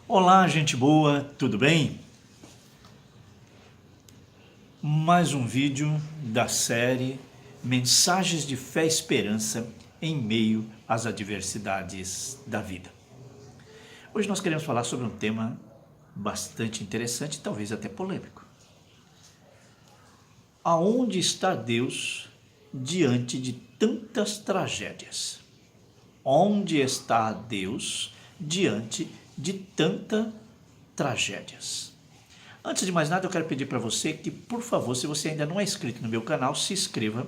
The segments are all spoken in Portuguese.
Olá, gente boa, tudo bem? Mais um vídeo da série Mensagens de Fé e Esperança em meio às adversidades da vida. Hoje nós queremos falar sobre um tema bastante interessante, talvez até polêmico. Aonde está Deus diante de tantas tragédias? Onde está Deus diante de tantas tragédias? Antes de mais nada, eu quero pedir para você que, por favor, se você ainda não é inscrito no meu canal, se inscreva,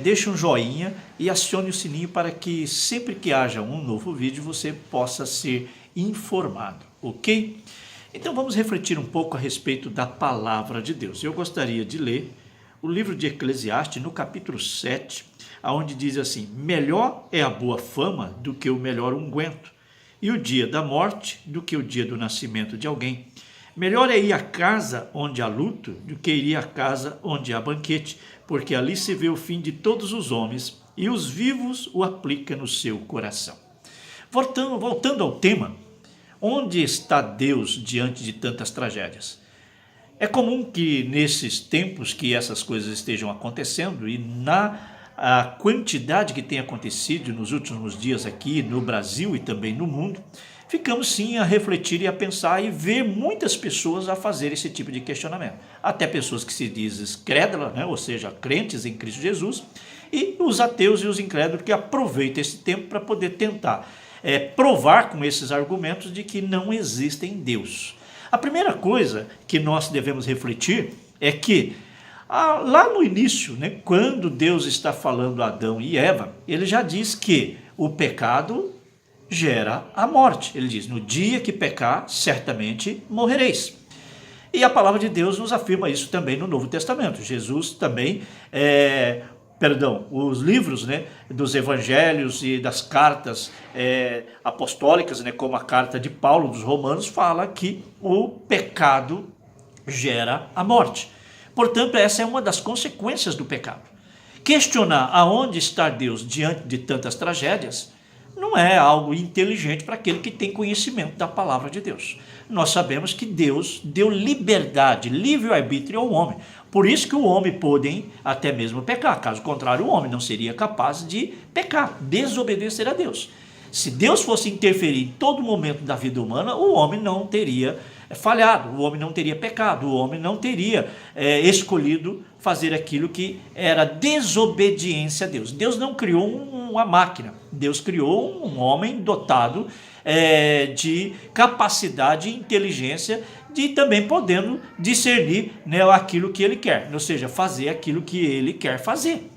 deixe um joinha e acione o sininho para que sempre que haja um novo vídeo você possa ser informado, ok? Então vamos refletir um pouco a respeito da palavra de Deus. Eu gostaria de ler o livro de Eclesiastes no capítulo 7, onde diz assim: melhor é a boa fama do que o melhor unguento, e o dia da morte do que o dia do nascimento de alguém. Melhor é ir à casa onde há luto do que ir à casa onde há banquete, porque ali se vê o fim de todos os homens, e os vivos o aplica no seu coração. Voltando ao tema, onde está Deus diante de tantas tragédias? É comum que nesses tempos que essas coisas estejam acontecendo, e a quantidade que tem acontecido nos últimos dias aqui no Brasil e também no mundo, ficamos sim a refletir e a pensar e ver muitas pessoas a fazer esse tipo de questionamento. Até pessoas que se dizem crédulas, ou seja, crentes em Cristo Jesus, e os ateus e os incrédulos que aproveitam esse tempo para poder tentar provar com esses argumentos de que não existe Deus. A primeira coisa que nós devemos refletir é que lá no início, quando Deus está falando a Adão e Eva, ele já diz que o pecado gera a morte. Ele diz: no dia que pecar, certamente morrereis. E a palavra de Deus nos afirma isso também no Novo Testamento. Jesus também, os livros dos evangelhos e das cartas apostólicas, como a carta de Paulo dos Romanos, fala que o pecado gera a morte. Portanto, essa é uma das consequências do pecado. Questionar aonde está Deus diante de tantas tragédias não é algo inteligente para aquele que tem conhecimento da palavra de Deus. Nós sabemos que Deus deu liberdade, livre-arbítrio ao homem. Por isso que o homem pode até mesmo pecar. Caso contrário, o homem não seria capaz de pecar, desobedecer a Deus. Se Deus fosse interferir em todo momento da vida humana, o homem não teria falhado, o homem não teria pecado, o homem não teria escolhido fazer aquilo que era desobediência a Deus. Deus não criou uma máquina, Deus criou um homem dotado de capacidade e inteligência, de também podendo discernir aquilo que ele quer, ou seja, fazer aquilo que ele quer fazer.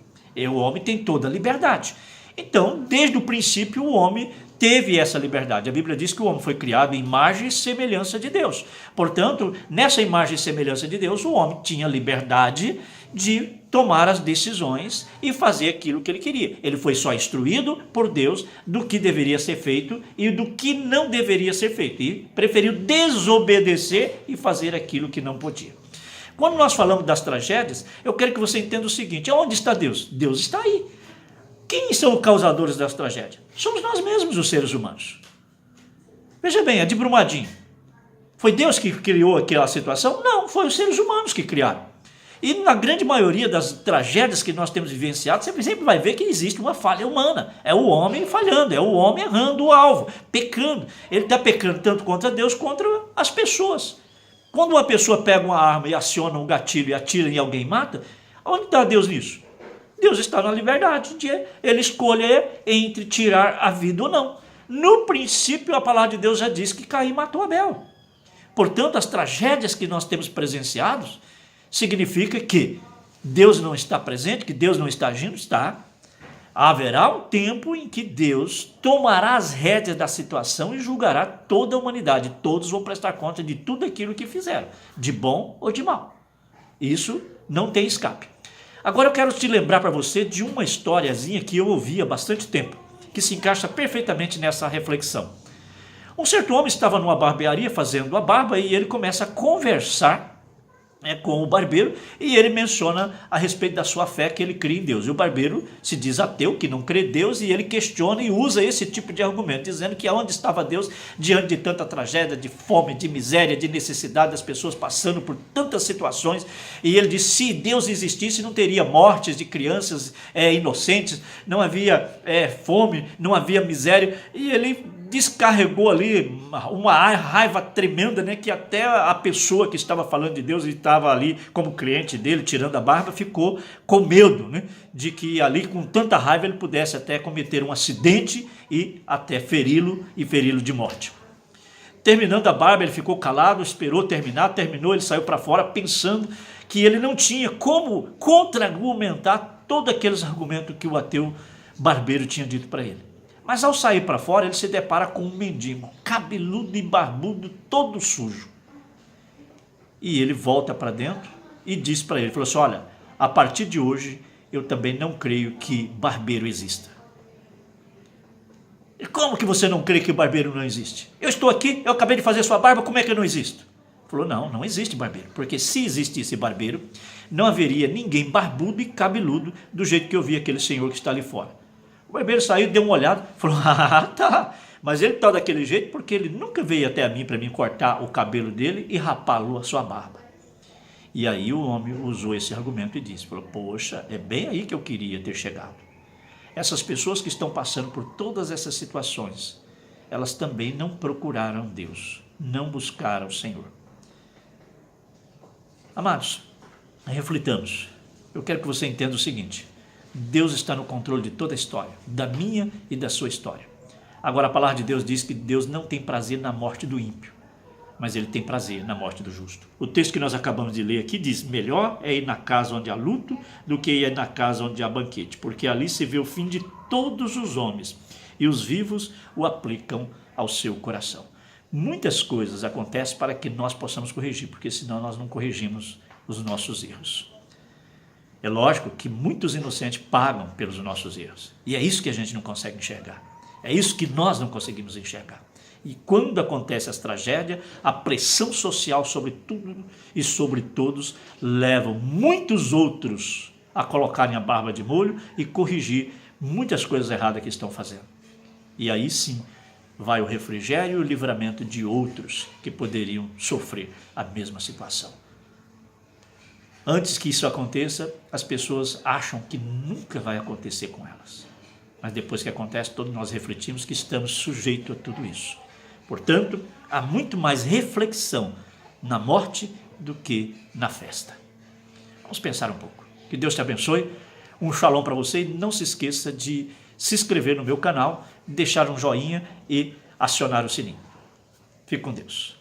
O homem tem toda a liberdade. Então, desde o princípio, o homem teve essa liberdade. A Bíblia diz que o homem foi criado em imagem e semelhança de Deus. Portanto, nessa imagem e semelhança de Deus, o homem tinha liberdade de tomar as decisões e fazer aquilo que ele queria. Ele foi só instruído por Deus do que deveria ser feito e do que não deveria ser feito. E preferiu desobedecer e fazer aquilo que não podia. Quando nós falamos das tragédias, eu quero que você entenda o seguinte: onde está Deus? Deus está aí. Quem são os causadores das tragédias? Somos nós mesmos, os seres humanos. Veja bem, a de Brumadinho. Foi Deus que criou aquela situação? Não, foi os seres humanos que criaram. E na grande maioria das tragédias que nós temos vivenciado, você sempre vai ver que existe uma falha humana. É o homem falhando, é o homem errando o alvo, pecando. Ele está pecando tanto contra Deus, contra as pessoas. Quando uma pessoa pega uma arma e aciona um gatilho e atira em alguém e mata, onde está Deus nisso? Deus está na liberdade de ele escolher entre tirar a vida ou não. No princípio, a palavra de Deus já diz que Caim matou Abel. Portanto, as tragédias que nós temos presenciados significa que Deus não está presente, que Deus não está agindo, está. Haverá um tempo em que Deus tomará as rédeas da situação e julgará toda a humanidade. Todos vão prestar conta de tudo aquilo que fizeram, de bom ou de mal. Isso não tem escape. Agora eu quero te lembrar para você de uma historiazinha que eu ouvi há bastante tempo, que se encaixa perfeitamente nessa reflexão. Um certo homem estava numa barbearia fazendo a barba e ele começa a conversar com o barbeiro, e ele menciona a respeito da sua fé, que ele cria em Deus. E o barbeiro se diz ateu, que não crê em Deus, e ele questiona e usa esse tipo de argumento, dizendo que aonde estava Deus diante de tanta tragédia, de fome, de miséria, de necessidade, das pessoas passando por tantas situações. E ele diz: se Deus existisse, não teria mortes de crianças inocentes, não havia fome, não havia miséria. E ele descarregou ali uma raiva tremenda, né, que até a pessoa que estava falando de Deus e estava ali como cliente dele, tirando a barba, ficou com medo, né, de que ali com tanta raiva ele pudesse até cometer um acidente e até feri-lo e feri-lo de morte. Terminando a barba, ele ficou calado, esperou terminar, terminou, ele saiu para fora pensando que ele não tinha como contra-argumentar todos aqueles argumentos que o ateu barbeiro tinha dito para ele. Mas ao sair para fora, ele se depara com um mendigo, cabeludo e barbudo, todo sujo. E ele volta para dentro e diz para ele, falou assim: olha, a partir de hoje, eu também não creio que barbeiro exista. E como que você não crê que barbeiro não existe? Eu estou aqui, eu acabei de fazer sua barba, como é que eu não existo? Falou: não existe barbeiro, porque se existisse barbeiro, não haveria ninguém barbudo e cabeludo do jeito que eu vi aquele senhor que está ali fora. O barbeiro saiu, deu uma olhada, falou: tá, mas ele está daquele jeito porque ele nunca veio até a mim para mim cortar o cabelo dele e rapá-lo a sua barba. E aí o homem usou esse argumento e disse, falou: poxa, é bem aí que eu queria ter chegado. Essas pessoas que estão passando por todas essas situações, elas também não procuraram Deus, não buscaram o Senhor. Amados, reflitamos. Eu quero que você entenda o seguinte: Deus está no controle de toda a história, da minha e da sua história. Agora a palavra de Deus diz que Deus não tem prazer na morte do ímpio, mas ele tem prazer na morte do justo. O texto que nós acabamos de ler aqui diz: melhor é ir na casa onde há luto do que ir na casa onde há banquete, porque ali se vê o fim de todos os homens, e os vivos o aplicam ao seu coração. Muitas coisas acontecem para que nós possamos corrigir, porque senão nós não corrigimos os nossos erros. É lógico que muitos inocentes pagam pelos nossos erros. E é isso que a gente não consegue enxergar. É isso que nós não conseguimos enxergar. E quando acontece essa tragédia, a pressão social sobre tudo e sobre todos leva muitos outros a colocarem a barba de molho e corrigir muitas coisas erradas que estão fazendo. E aí sim vai o refrigério e o livramento de outros que poderiam sofrer a mesma situação. Antes que isso aconteça, as pessoas acham que nunca vai acontecer com elas. Mas depois que acontece, todos nós refletimos que estamos sujeitos a tudo isso. Portanto, há muito mais reflexão na morte do que na festa. Vamos pensar um pouco. Que Deus te abençoe. Um shalom para você. E não se esqueça de se inscrever no meu canal, deixar um joinha e acionar o sininho. Fique com Deus.